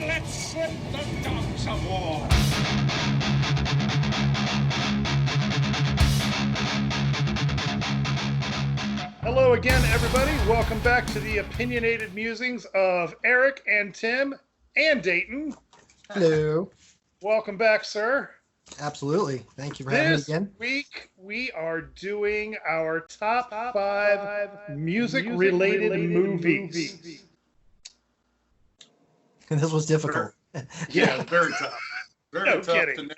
Let's slit the dogs of war. Hello again, everybody. Welcome back to the Opinionated Musings of Eric and Tim and Dayton. Hello. Welcome back, sir. Absolutely. Thank you for having me again. This week, we are doing our top 5 music-related movies. And this was difficult. Yeah, very tough. Very No tough kidding.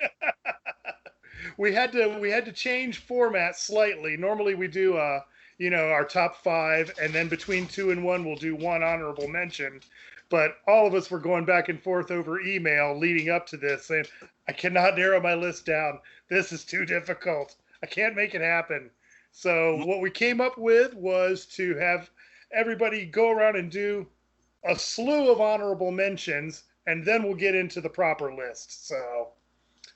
We had to change format slightly. Normally, we do our top 5, and then between 2 and 1, we'll do one honorable mention. But all of us were going back and forth over email leading up to this, saying, I cannot narrow my list down. This is too difficult. I can't make it happen. So what we came up with was to have everybody go around and do a slew of honorable mentions, and then we'll get into the proper list. So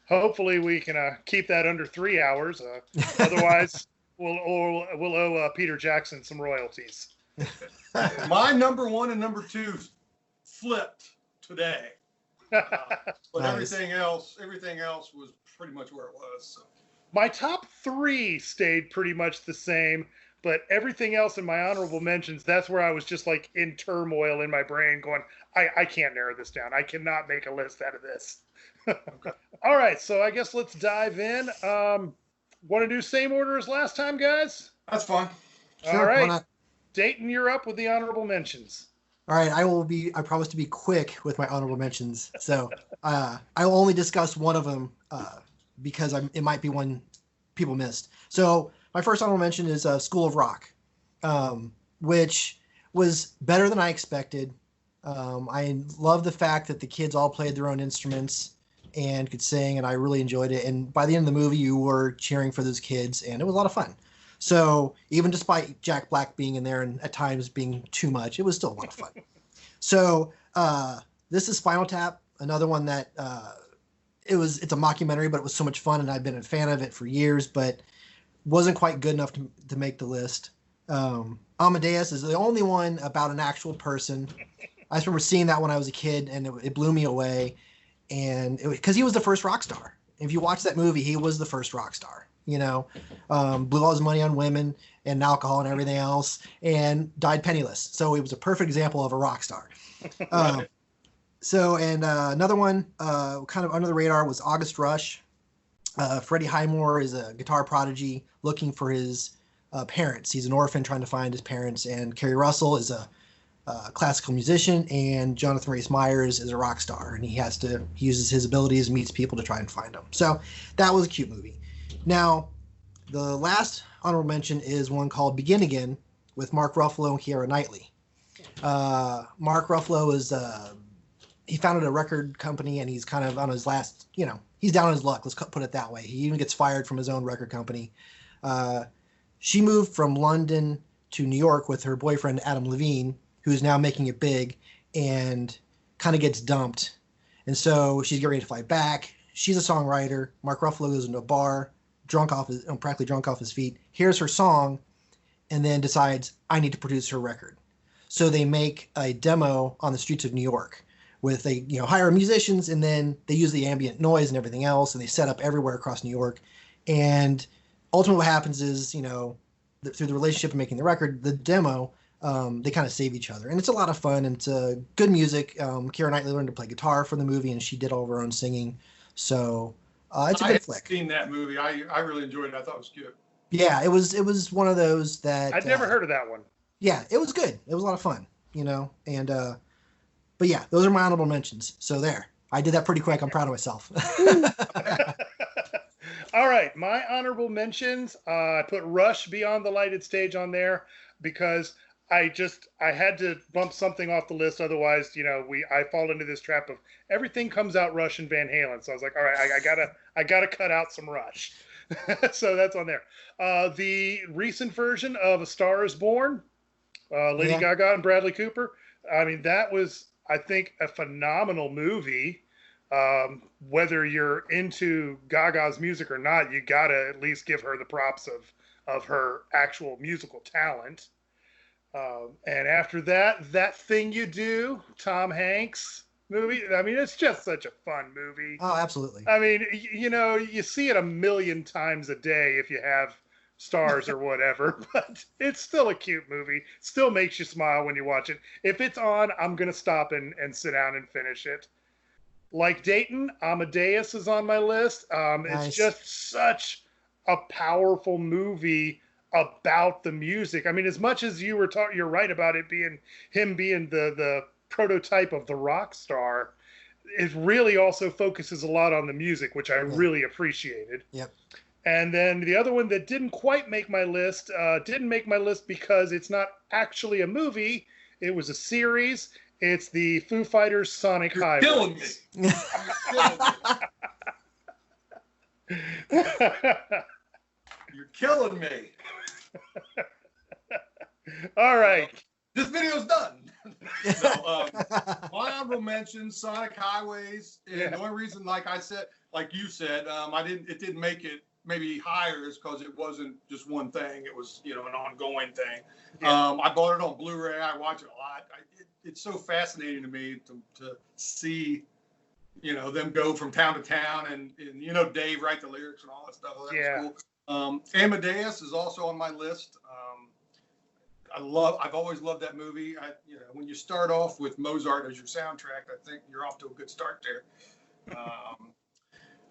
hopefully we can keep that under 3 hours. Otherwise, we'll owe Peter Jackson some royalties. My number 1 and number 2 flipped today. But Nice. everything else was pretty much where it was. So. My top 3 stayed pretty much the same, but everything else in my honorable mentions, that's where I was just like in turmoil in my brain going, I can't narrow this down. I cannot make a list out of this. Okay. All right, so I guess let's dive in. Want to do same order as last time, guys? That's fine. Sure, All why right. not? Dayton, you're up with the honorable mentions. All right, I promise to be quick with my honorable mentions. So I will only discuss one of them because it might be one people missed. So my first honorable mention is School of Rock, which was better than I expected. I love the fact that the kids all played their own instruments and could sing, and I really enjoyed it. And by the end of the movie, you were cheering for those kids, and it was a lot of fun. So even despite Jack Black being in there and at times being too much, it was still a lot of fun. So this is Spinal Tap, another one that it's a mockumentary, but it was so much fun, and I've been a fan of it for years, but wasn't quite good enough to make the list. Amadeus is the only one about an actual person. I just remember seeing that when I was a kid, and it blew me away, and because he was the first rock star. If you watch that movie, he was the first rock star. Blew all his money on women and alcohol and everything else, and died penniless. So he was a perfect example of a rock star. Right. Another one, kind of under the radar, was August Rush. Freddie Highmore is a guitar prodigy looking for his parents. He's an orphan trying to find his parents, and Kerry Russell is a classical musician, and Jonathan Rhys Meyers is a rock star, and he uses his abilities and meets people to try and find them. So that was a cute movie. Now, the last honorable mention is one called Begin Again with Mark Ruffalo and Keira Knightley. Mark Ruffalo he founded a record company, and he's kind of on his last, he's down on his luck. Let's put it that way. He even gets fired from his own record company. She moved from London to New York with her boyfriend, Adam Levine, who's now making it big, and kind of gets dumped. And so she's getting ready to fly back. She's a songwriter. Mark Ruffalo goes into a bar, practically drunk off his feet, hears her song, and then decides, I need to produce her record. So they make a demo on the streets of New York with hire musicians, and then they use the ambient noise and everything else, and they set up everywhere across New York. And ultimately what happens is, through the relationship of making the record, the demo, they kind of save each other. And it's a lot of fun, and it's good music. Keira Knightley learned to play guitar for the movie, and she did all of her own singing. So it's a good flick. I've seen that movie. I really enjoyed it. I thought it was good. Yeah, it was one of those that I'd never heard of that one. Yeah, it was good. It was a lot of fun, and but yeah, those are my honorable mentions. So there, I did that pretty quick. I'm proud of myself. All right, my honorable mentions. I put Rush Beyond the Lighted Stage on there because I had to bump something off the list. Otherwise, I fall into this trap of everything comes out Rush and Van Halen. So I was like, all right, I gotta cut out some Rush. So that's on there. The recent version of A Star Is Born, Lady Gaga and Bradley Cooper. I mean, that was, I think, a phenomenal movie. Whether you're into Gaga's music or not, you gotta at least give her the props of her actual musical talent. And after that, That Thing You Do, Tom Hanks. movie. I mean, it's just such a fun movie. Oh, absolutely. I mean, you see it a million times a day if you have stars or whatever, but it's still a cute movie. Still makes you smile when you watch it. If it's on, I'm going to stop and sit down and finish it. Like Dayton, Amadeus is on my list. Nice. It's just such a powerful movie about the music. I mean, as much as you were talking, you're right about it being him being the prototype of the rock star. It really also focuses a lot on the music, which I really appreciated. Yep. And then the other one that didn't quite make my list, didn't make my list because it's not actually a movie. It was a series. It's the Foo Fighters' Sonic You're Highways. killing me. You're killing me. All right. This video's done. No, my honorable mention, Sonic Highways, and the only reason, like you said, it didn't make it maybe higher is because it wasn't just one thing. It was, an ongoing thing. Yeah. I bought it on Blu-ray. I watch it a lot. It's so fascinating to me to see, them go from town to town and Dave write the lyrics and all that stuff. That was cool. Amadeus is also on my list. I've always loved that movie. When you start off with Mozart as your soundtrack, I think you're off to a good start there.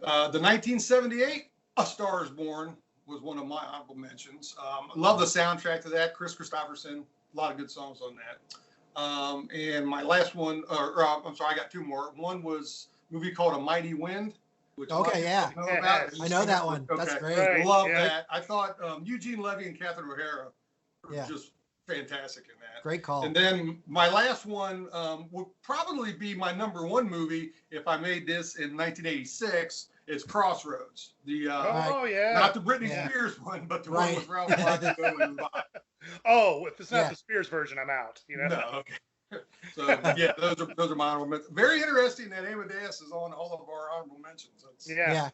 The 1978 A Star Is Born was one of my honorable mentions. I love the soundtrack to that. Chris Christopherson, a lot of good songs on that. And my last one, I'm sorry, I got two more. One was a movie called A Mighty Wind. Which yeah. I know that one. Okay. That's great. Right. Love that. I thought Eugene Levy and Catherine O'Hara were just fantastic in that. Great call. And then my last one would probably be my number one movie if I made this in 1986. It's Crossroads. Not the Britney Spears one, but the one with Ralph Macchio and Oh, if it's not the Spears version, I'm out. No, okay. So those are my honorable mentions. Very interesting that Amadeus is on all of our honorable mentions. Yeah.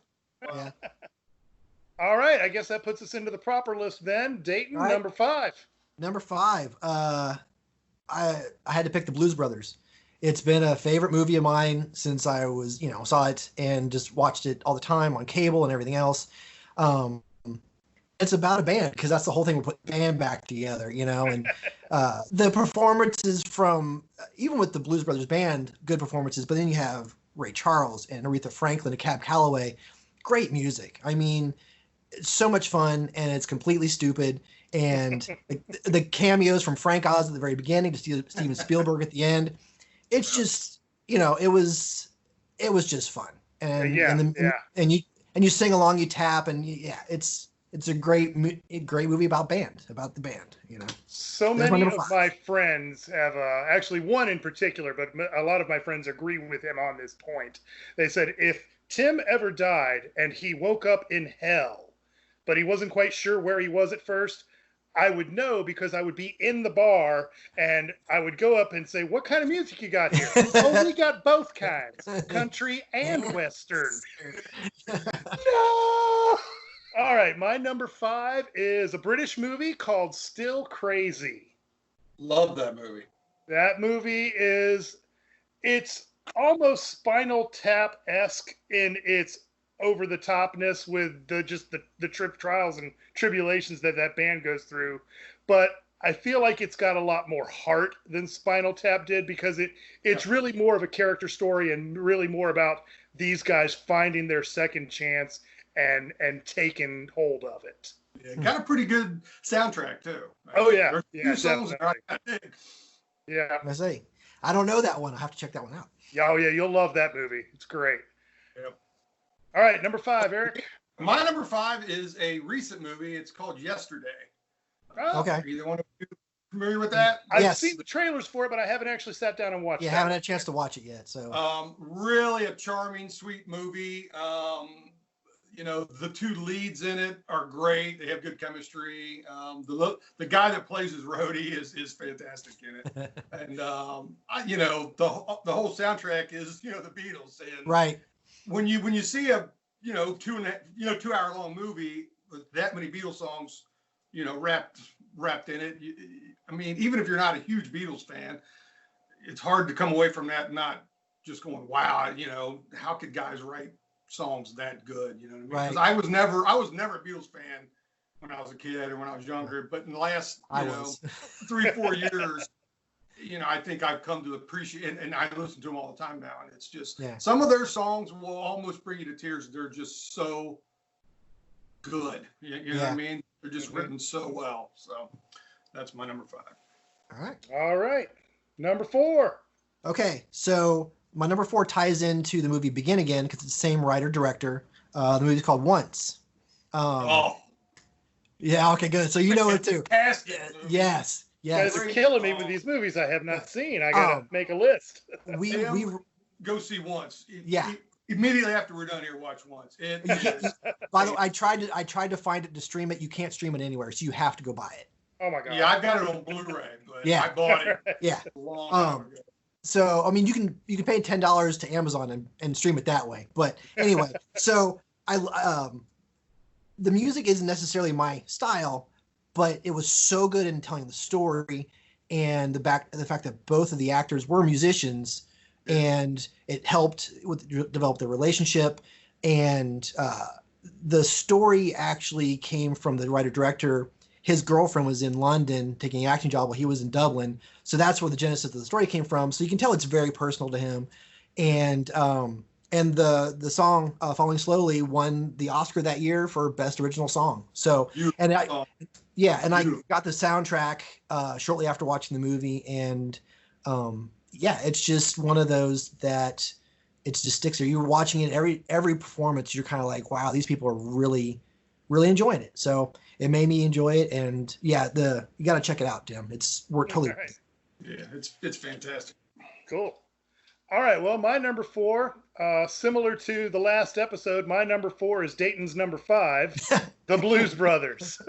All right, I guess that puts us into the proper list then. Dayton, right. Number 5. Number 5. I had to pick the Blues Brothers. It's been a favorite movie of mine since I was, saw it and just watched it all the time on cable and everything else. It's about a band because that's the whole thing. We put the band back together, and the performances from, even with the Blues Brothers band, good performances, but then you have Ray Charles and Aretha Franklin and Cab Calloway. Great music. I mean, it's so much fun and it's completely stupid. And the cameos from Frank Oz at the very beginning to Steven Spielberg at the end. It's just, it was just fun. And and you sing along, you tap, and it's a great movie about the band. So many of my friends have actually one in particular, but a lot of my friends agree with him on this point. They said if Tim ever died and he woke up in hell, but he wasn't quite sure where he was at first, I would know because I would be in the bar and I would go up and say, "What kind of music you got here?" "Oh, we got both kinds, country and western." No. All right, my number 5 is a British movie called Still Crazy. Love that movie. That movie it's almost Spinal Tap-esque in its over-the-topness with the trials and tribulations that band goes through. But I feel like it's got a lot more heart than Spinal Tap did because it's really more of a character story and really more about these guys finding their second chance and taking hold of it. Yeah, got a pretty good soundtrack too. Oh yeah, songs definitely. Yeah. I say, I don't know that one. I'll have to check that one out. Oh yeah, you'll love that movie. It's great. Yep. All right, number 5, Eric. My number 5 is a recent movie. It's called Yesterday. Oh, Okay. Are either one of you familiar with that? I've seen the trailers for it, but I haven't actually sat down and watched it. Yeah, haven't had a chance to watch it yet. So really a charming, sweet movie. The two leads in it are great. They have good chemistry. The guy that plays his roadie is fantastic in it. And the whole soundtrack is the Beatles. And right. When you see a 2 hour long movie with that many Beatles songs wrapped in it, I mean, even if you're not a huge Beatles fan, it's hard to come away from that and not just going, wow, you know, how could guys write songs that good? You know what I mean? Right. Because I was never a Beatles fan when I was a kid or when I was younger, but in the last, you know, 3-4 years, you know, I think I've come to appreciate, and I listen to them all the time now, and it's just some of their songs will almost bring you to tears. They're just so good. You know what I mean? They're just written so well. So that's my number 5. All right. All right. Number 4. Okay, so my number 4 ties into the movie Begin Again because it's the same writer director. The movie's called Once. Yeah. Okay. Good. So you know it too. Fantastic. Yes. Yes. You guys are killing me with these movies I have not seen. I gotta make a list. we go see Once. Yeah. Immediately after we're done here, watch Once. It is. By the way, I tried to find it to stream it. You can't stream it anywhere, so you have to go buy it. Oh my god. Yeah, I've got it on Blu-ray, but I bought it. Yeah. A long time ago. So I mean, you can pay $10 to Amazon and stream it that way. But anyway, so the music isn't necessarily my style, but it was so good in telling the story, and the fact that both of the actors were musicians, and it helped develop the relationship, and the story actually came from the writer-director. His girlfriend was in London taking an acting job while he was in Dublin. So that's where the genesis of the story came from. So you can tell it's very personal to him. And the song Falling Slowly won the Oscar that year for Best Original Song. So, and I got the soundtrack shortly after watching the movie. And it's just one of those that it just sticks there. You're watching it every performance. You're kind of like, wow, these people are really, really enjoying it. So it made me enjoy it, and you got to check it out, Tim. We're totally right. Yeah, it's fantastic. Cool. All right, well, my number 4, similar to the last episode, my number 4 is Dayton's number 5, the Blues Brothers.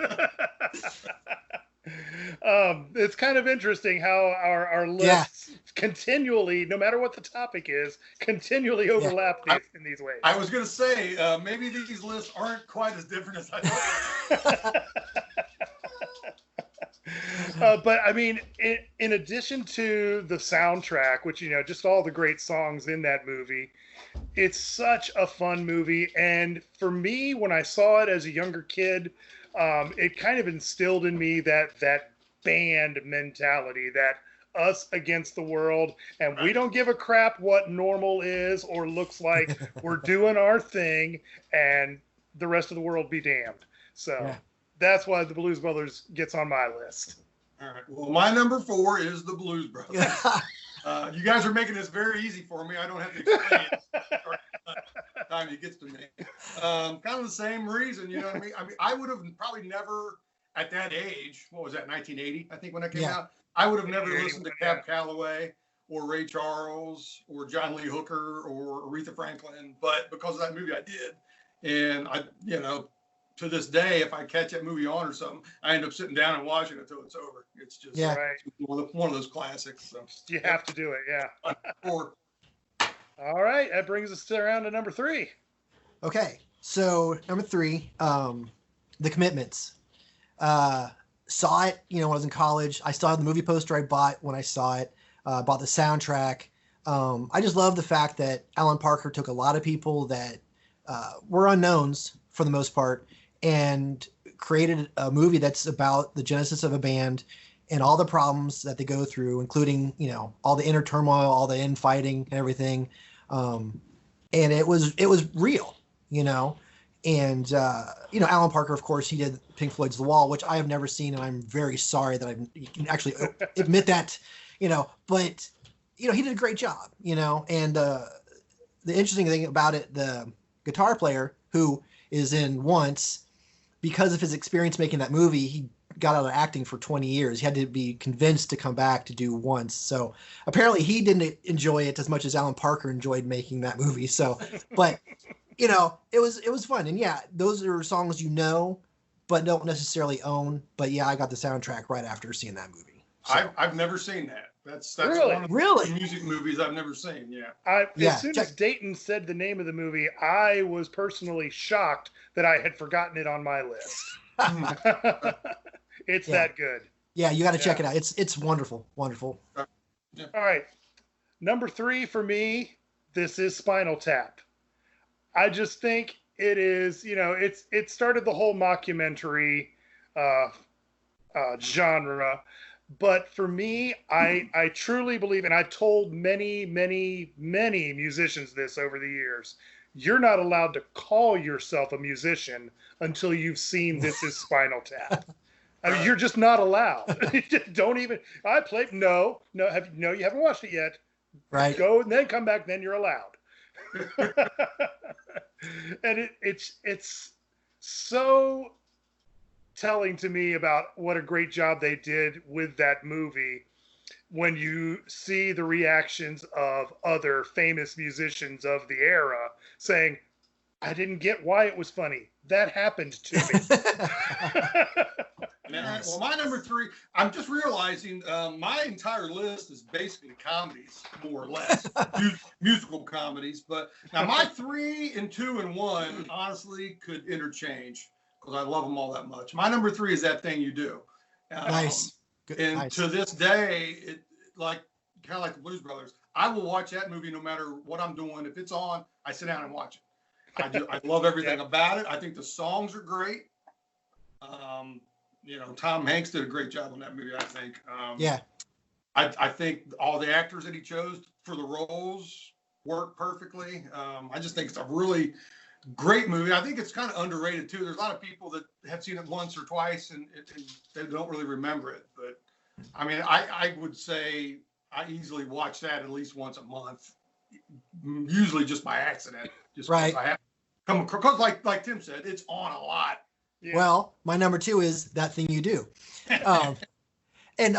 It's kind of interesting how our lists continually, no matter what the topic is, continually overlap in these ways. I was going to say, maybe these lists aren't quite as different as I thought. But I mean, in addition to the soundtrack, which, you know, just all the great songs in that movie, it's such a fun movie. And for me, when I saw it as a younger kid, it kind of instilled in me that band mentality, that us against the world, and we don't give a crap what normal is or looks like. We're doing our thing, and the rest of the world be damned. So that's why the Blues Brothers gets on my list. All right. Well, my number 4 is the Blues Brothers. You guys are making this very easy for me. I don't have to explain it. Time it gets to me. Kind of the same reason, you know what I mean? I mean, I would have probably never, at that age, what was that, 1980, I think, when that came out? I would have never listened to Cab Calloway or Ray Charles or John Lee Hooker or Aretha Franklin, but because of that movie, I did. And I, you know, to this day, if I catch that movie on or something, I end up sitting down and watching it until it's over. It's just one of those classics. So. You have to do it, yeah. Or, all right, that brings us around to number 3. Okay, so number 3, The Commitments. Saw it, you know, when I was in college. I still have the movie poster I bought when I saw it. Bought the soundtrack. I just love the fact that Alan Parker took a lot of people that were unknowns for the most part and created a movie that's about the genesis of a band and all the problems that they go through, including, you know, all the inner turmoil, all the infighting and everything. And it was real, you know. And, you know, Alan Parker, of course, he did Pink Floyd's The Wall, which I have never seen, and I'm very sorry that you can actually admit that, you know. But, you know, he did a great job, you know. And the interesting thing about it, the guitar player who is in Once, because of his experience making that movie, he got out of acting for 20 years. He had to be convinced to come back to do Once. So apparently he didn't enjoy it as much as Alan Parker enjoyed making that movie. So, but... you know, it was fun. And yeah, those are songs you know, but don't necessarily own. But yeah, I got the soundtrack right after seeing that movie. So. I've never seen that. That's really? one of the music movies I've never seen. Yeah. As soon as Dayton said the name of the movie, I was personally shocked that I had forgotten it on my list. It's that good. Yeah, you got to check it out. It's wonderful, wonderful. All right, number 3 for me. this is Spinal Tap. I just think it is, it started the whole mockumentary uh, genre. But for me, I truly believe, and I've told many, many, many musicians this over the years, you're not allowed to call yourself a musician until you've seen This Is Spinal Tap. I mean, you're just not allowed. Don't even. I played. No, you haven't watched it yet. Right. Go and then come back. Then you're allowed. And it's so telling to me about what a great job they did with that movie when you see the reactions of other famous musicians of the era saying, I didn't get why it was funny. That happened to me. Nice. Well, my number 3, I'm just realizing my entire list is basically comedies, more or less, musical comedies. But now my 3 and 2 and 1 honestly could interchange because I love them all that much. My number 3 is That Thing You Do. Nice. Good, and nice. to this day, it kind of like the Blues Brothers, I will watch that movie no matter what I'm doing. If it's on, I sit down and watch it. I love everything about it. I think the songs are great. Tom Hanks did a great job on that movie, I think. Yeah. I think all the actors that he chose for the roles work perfectly. I just think it's a really great movie. I think it's kind of underrated too. There's a lot of people that have seen it once or twice and they don't really remember it. But I mean, I would say I easily watch that at least once a month, usually just by accident. Just right. I have come because like Tim said, it's on a lot. Yeah. Well, my number 2 is That Thing You Do. And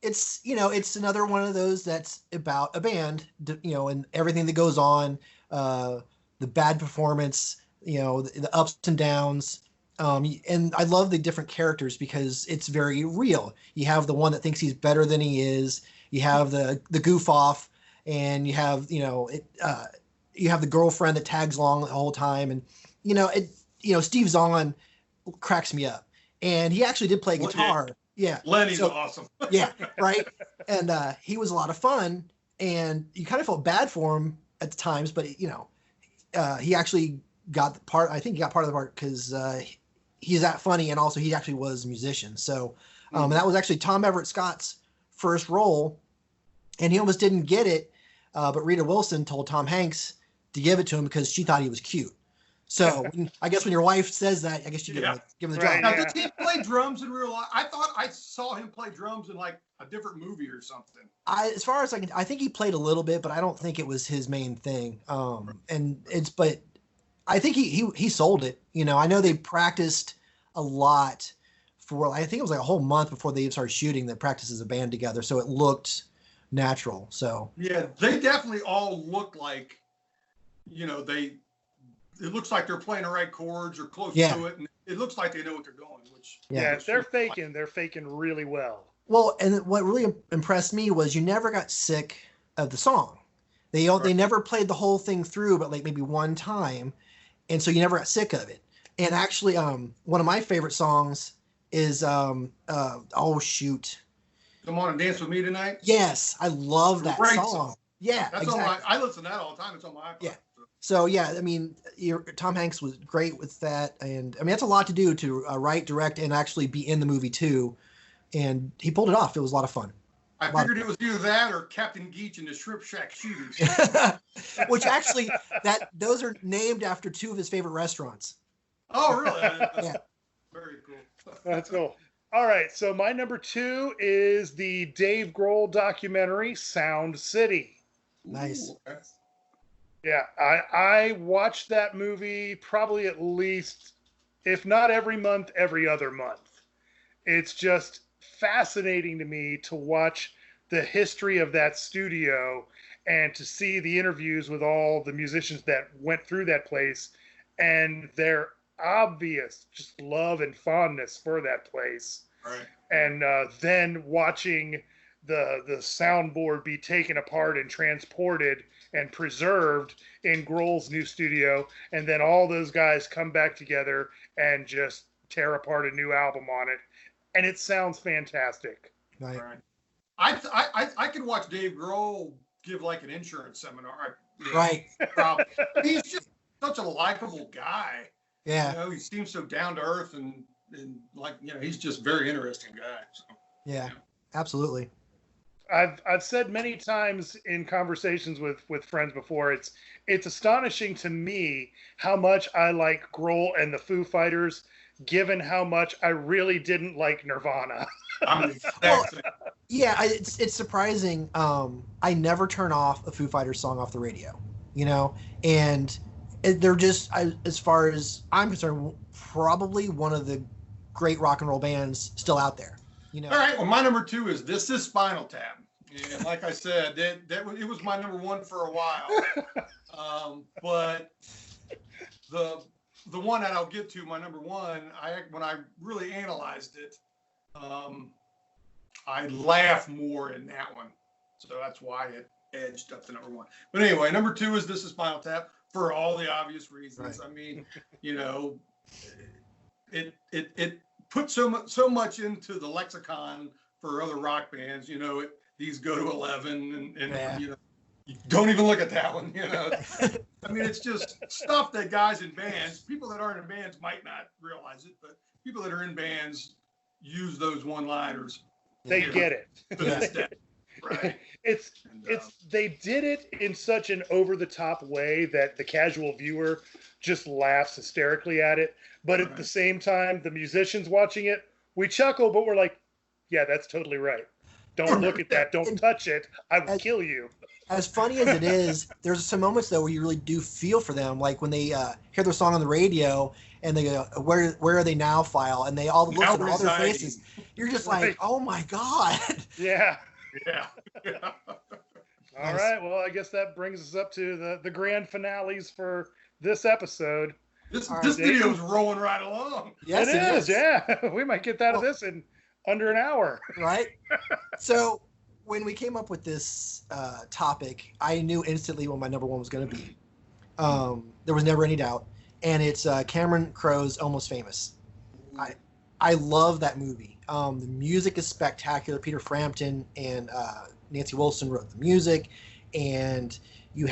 it's, it's another one of those that's about a band, and everything that goes on, the bad performance, the ups and downs. And I love the different characters because it's very real. You have the one that thinks he's better than he is. You have the goof off, and you have, you have the girlfriend that tags along the whole time. And, Steve Zahn cracks me up. And he actually did play guitar. Yeah. Lenny's awesome. Yeah. Right. And he was a lot of fun. And you kind of felt bad for him at the times, but, he actually got the part. I think he got part of the part because he's that funny. And also he actually was a musician. So and that was actually Tom Everett Scott's first role. And he almost didn't get it. But Rita Wilson told Tom Hanks to give it to him because she thought he was cute. So I guess when your wife says that, I guess you give him the job. Now, did he play drums in real life? I thought I saw him play drums in like a different movie or something. As far as I think he played a little bit, but I don't think it was his main thing. But I think he sold it. I know they practiced a lot for, I think it was like a whole month before they started shooting. They practiced as a band together, so it looked natural. So yeah, they definitely all look like, it looks like they're playing the right chords or close to it, and it looks like they know what they're doing. Which they're faking. They're faking really well. Well, and what really impressed me was you never got sick of the song. They never played the whole thing through, but like maybe one time, and so you never got sick of it. And actually, one of my favorite songs is oh shoot, Come On and Dance With Me Tonight. Yes, I love that song. Yeah, that's exactly. I listen to that all the time. It's on my iPod. Yeah. So yeah, I mean, Tom Hanks was great with that, and I mean that's a lot to do to write, direct, and actually be in the movie too. And he pulled it off. It was a lot of fun. I figured it was either that or Captain Geach and the Shrimp Shack Shooters. Which actually, those are named after 2 of his favorite restaurants. Oh, really? Yeah. Very cool. That's cool. All right, so my number 2 is the Dave Grohl documentary, Sound City. Nice. Ooh, okay. Yeah, I watched that movie probably at least, if not every month, every other month. It's just fascinating to me to watch the history of that studio and to see the interviews with all the musicians that went through that place and their obvious just love and fondness for that place. Right. And then watching the soundboard be taken apart and transported and preserved in Grohl's new studio, and then all those guys come back together and just tear apart a new album on it, and it sounds fantastic. Right. I could watch Dave Grohl give like an insurance seminar. you know, Right. problem. He's just such a likable guy. Yeah. You know, he seems so down to earth and like, you know, he's just a very interesting guy. So. Yeah. Absolutely. I've said many times in conversations with friends before, it's astonishing to me how much I like Grohl and the Foo Fighters, given how much I really didn't like Nirvana. I'm the Well, exact same. Yeah, it's surprising. I never turn off a Foo Fighters song off the radio, you know, and they're just, as far as I'm concerned, probably one of the great rock and roll bands still out there. You know. All right. Well, my number 2 is This Is Spinal Tap. And like I said, it was my number 1 for a while. But the one that I'll get to, my number 1, when I really analyzed it, I laugh more in that one. So that's why it edged up to number 1. But anyway, number 2 is This Is Spinal Tap for all the obvious reasons. Right. I mean, you know, it put so much into the lexicon for other rock bands. You know, these go to 11 and Yeah. you know, you don't even look at that one. You know, I mean, it's just stuff that guys in bands, people that aren't in bands might not realize it, but people that are in bands use those one-liners. They get it. To this day. Right. It's they did it in such an over-the-top way that the casual viewer just laughs hysterically at it. But at the same time, the musicians watching it, we chuckle, but we're like, yeah, that's totally right. Don't look at that. Don't touch it. I will kill you. As funny as it is, there's some moments though where you really do feel for them, like when they hear their song on the radio and they go, "Where are they now?" File, and they all look at all their faces. You're just like, "Oh my god!" Yeah. Yeah. All right. Well, I guess that brings us up to the grand finales for this episode. This All right, video is rolling right along. Yes, it is. Yeah, we might get out of this in under an hour. Right. So when we came up with this topic, I knew instantly what my number 1 was going to be. There was never any doubt, and it's Cameron Crowe's Almost Famous. I love that movie. The music is spectacular. Peter Frampton and Nancy Wilson wrote the music, and you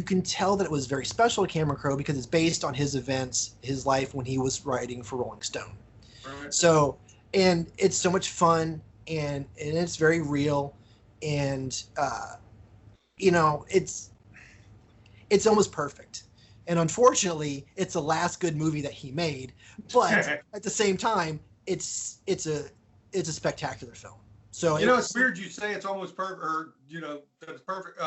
can tell that it was very special to Cameron Crowe because it's based on his events, his life when he was writing for Rolling Stone. Right. So, and it's so much fun, and it's very real, and you know, it's almost perfect. And unfortunately, it's the last good movie that he made. But at the same time, it's a spectacular film. So you know, it's weird you say it's almost perfect, or you know that it's perfect.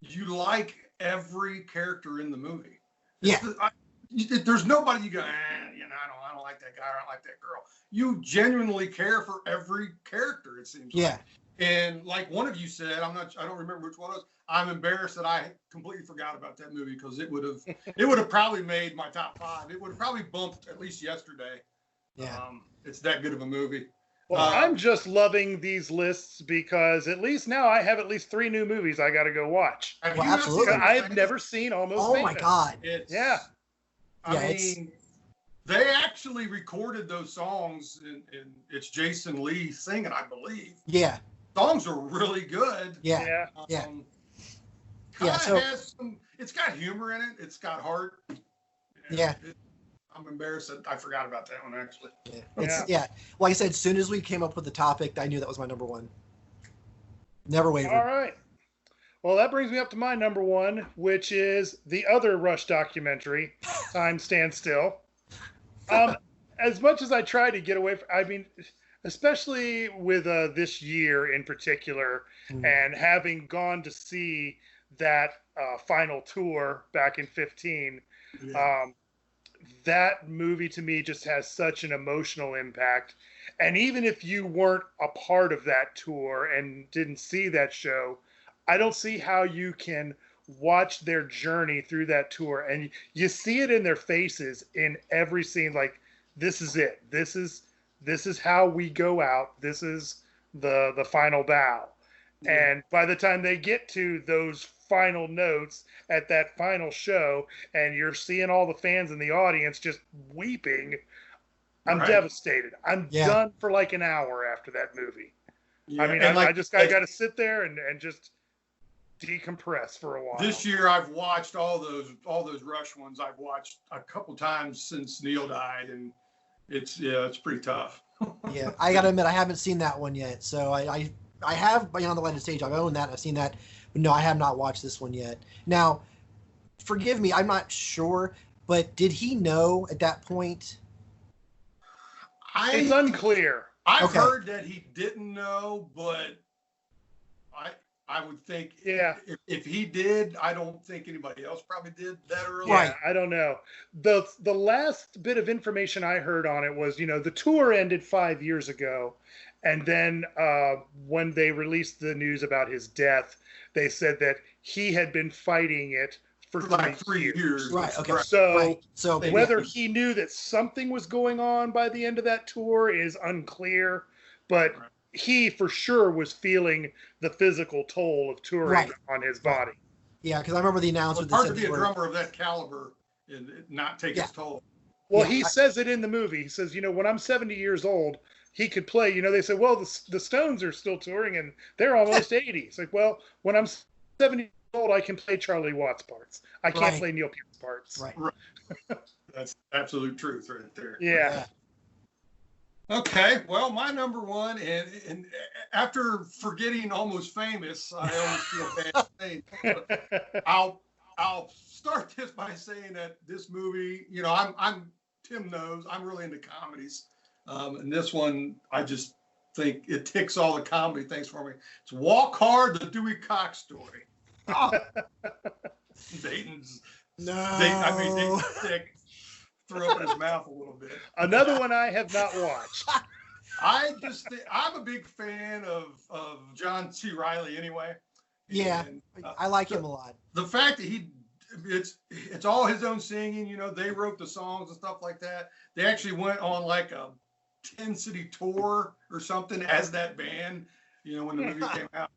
You like every character in the movie. Yeah. There's nobody you go, you know, I don't like that guy, or I don't like that girl. You genuinely care for every character, it seems. Yeah. Like. And like one of you said, I don't remember which one it was. I'm embarrassed that I completely forgot about that movie because it would have probably made my top 5. It would have probably bumped at least yesterday. Yeah. It's that good of a movie. Well, I'm just loving these lists because at least now I have at least 3 new movies I got to go watch. Well, absolutely. I've never seen Almost Oh Famous. my god. I mean, they actually recorded those songs, and it's Jason Lee singing, I believe. Yeah. Songs are really good. Yeah. So has some. It's got humor in it. It's got heart. Yeah. I'm embarrassed that I forgot about that one actually. Yeah. Like I said, as soon as we came up with the topic, I knew that was my number 1. Never wavered. All right. Well, that brings me up to my number 1, which is the other Rush documentary, Time Stands Still. As much as I try to get away from, I mean, especially with this year in particular, and having gone to see that final tour back in 2015, that movie to me just has such an emotional impact. And even if you weren't a part of that tour and didn't see that show, I don't see how you can watch their journey through that tour. And you see it in their faces in every scene. Like, this is it. This is how we go out. This is the final bow. And by the time they get to those final notes at that final show, and you're seeing all the fans in the audience just weeping, I'm devastated. I'm done for like an hour after that movie. I mean, I got to sit there and just decompress for a while. This year, I've watched all those Rush ones. I've watched a couple times since Neil died, and it's pretty tough. Yeah, I gotta admit I haven't seen that one yet. So I have Beyond the Light of Stage. I've owned that. I've seen that, but no, I have not watched this one yet. Now, forgive me, I'm not sure, but did he know at that point? It's unclear. I've Okay. heard that he didn't know, but I would think if he did, I don't think anybody else probably did that early. Yeah, Right. I don't know. The last bit of information I heard on it was, the tour ended 5 years ago, and then when they released the news about his death, they said that he had been fighting it for like 3 3 years. Right. Okay. So Right. So whether he knew that something was going on by the end of that tour is unclear, but Right. he for sure was feeling the physical toll of touring Right. on his body. Yeah, because I remember the Well, announcement it's that hard said to be a they were- drummer of that caliber and not take Yeah. its toll. Well, Yeah, he says it in the movie. He says, when I'm 70 years old, he could play. They say, well, the Stones are still touring and they're almost 80. It's like, well, when I'm 70 years old, I can play Charlie Watts parts. I can't Right. play Neil Peart's parts. Right. That's absolute truth right there. Yeah. Okay, well, my number one, and after forgetting Almost Famous, I always feel bad saying it. I'll start this by saying that this movie, I'm Tim knows I'm really into comedies, and this one I just think it ticks all the comedy things for me. It's Walk Hard, the Dewey Cox story. Dayton's Dayton's sick. Threw up in his mouth a little bit. Another one I have not watched. I'm a big fan of John C. Reilly anyway. Yeah, And, I like him a lot. the fact that it's all his own singing, they wrote the songs and stuff like that. They actually went on like a 10-city tour or something as that band, when the movie came out.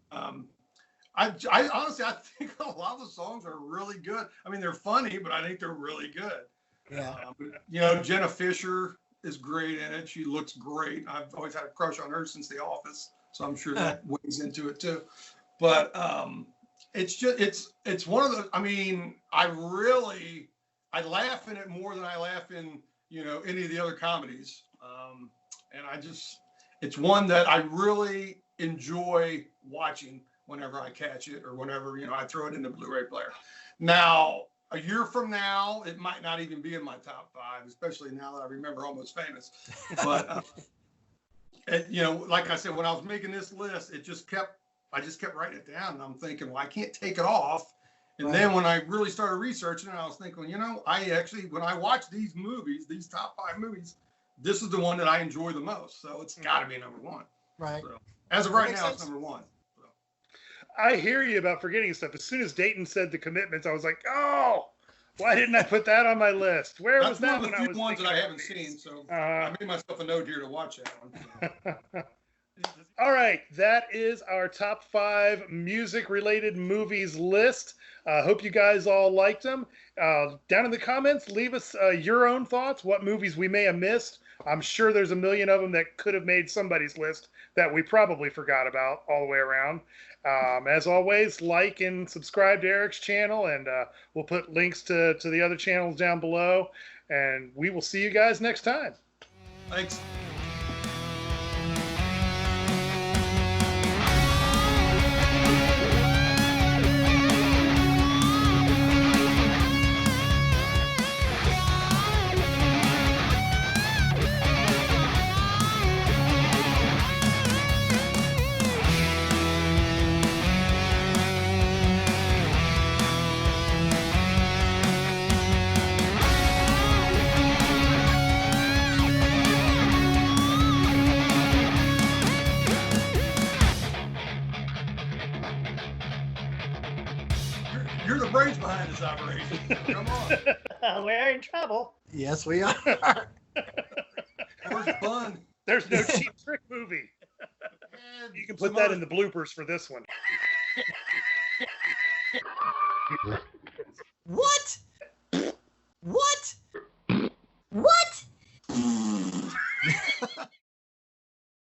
I honestly, I think a lot of the songs are really good. I mean, they're funny, but I think they're really good. Yeah. Jenna Fisher is great in it. She looks great. I've always had a crush on her since The Office, so I'm sure that weighs into it too. But it's one of the. I mean, I laugh in it more than I laugh in any of the other comedies. And it's one that I really enjoy watching whenever I catch it or whenever I throw it in the Blu-ray player. Now, a year from now, it might not even be in my top 5, especially now that I remember Almost Famous. But like I said, when I was making this list, I just kept writing it down, and I'm thinking, well, I can't take it off. And then when I really started researching it, I was thinking, when I watch these movies, these top 5 movies, this is the one that I enjoy the most. So it's got to be number 1. Right. So, as of right now, it's number 1. I hear you about forgetting stuff. As soon as Dayton said the commitments, I was like, oh, why didn't I put that on my list? Where was that one when of I the was few ones that I thinking haven't of these? seen, so I made myself a note here to watch that one. So. All right, that is our top 5 music-related movies list. Hope you guys all liked them. Down in the comments, leave us your own thoughts, what movies we may have missed. I'm sure there's a million of them that could have made somebody's list that we probably forgot about all the way around. As always, like and subscribe to Eric's channel, and we'll put links to the other channels down below. And we will see you guys next time. Thanks. You're the brains behind this operation. Come on. We're in trouble. Yes, we are. Where's Bun? There's no cheap trick movie. You can put that in the bloopers for this one.